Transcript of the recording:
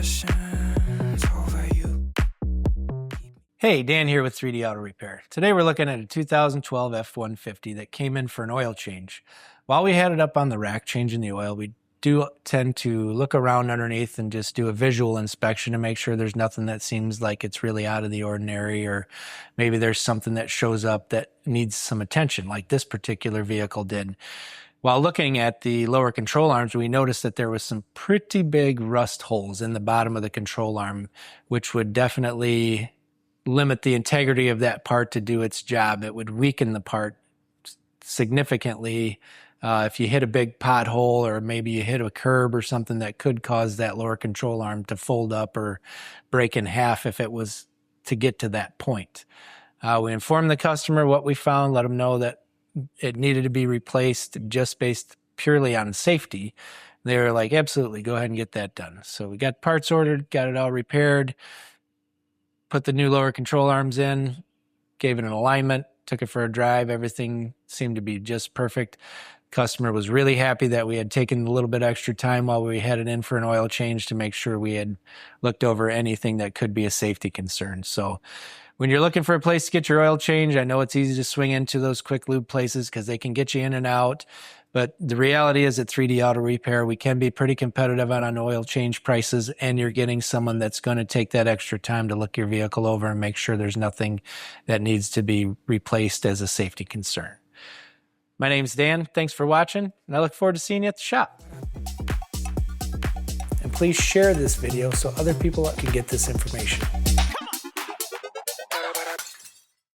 obsessions over you. Hey, Dan here with 3D Auto Repair. Today we're looking at a 2012 F150 that came in for an oil change. While we had it up on the rack changing the oil, we do tend to look around underneath and just do a visual inspection to make sure there's nothing that seems like it's really out of the ordinary, or maybe there's something that shows up that needs some attention, like this particular vehicle did. While looking at the lower control arms, we noticed that there was some pretty big rust holes in the bottom of the control arm, which would definitely limit the integrity of that part to do its job. It would weaken the part significantly. If you hit a big pothole, or maybe you hit a curb or something, that could cause that lower control arm to fold up or break in half if it was to get to that point. We informed the customer what we found, let them know that it needed to be replaced just based purely on safety. They were like, absolutely, go ahead and get that done. So we got parts ordered, got it all repaired, put the new lower control arms in, gave it an alignment, took it for a drive. Everything seemed to be just perfect. Customer was really happy that we had taken a little bit extra time while we had it in for an oil change to make sure we had looked over anything that could be a safety concern. So when you're looking for a place to get your oil change, I know it's easy to swing into those quick lube places because they can get you in and out. But the reality is at 3D Auto Repair, we can be pretty competitive on oil change prices, and you're getting someone that's going to take that extra time to look your vehicle over and make sure there's nothing that needs to be replaced as a safety concern. My name's Dan. Thanks for watching, and I look forward to seeing you at the shop. And please share this video so other people can get this information.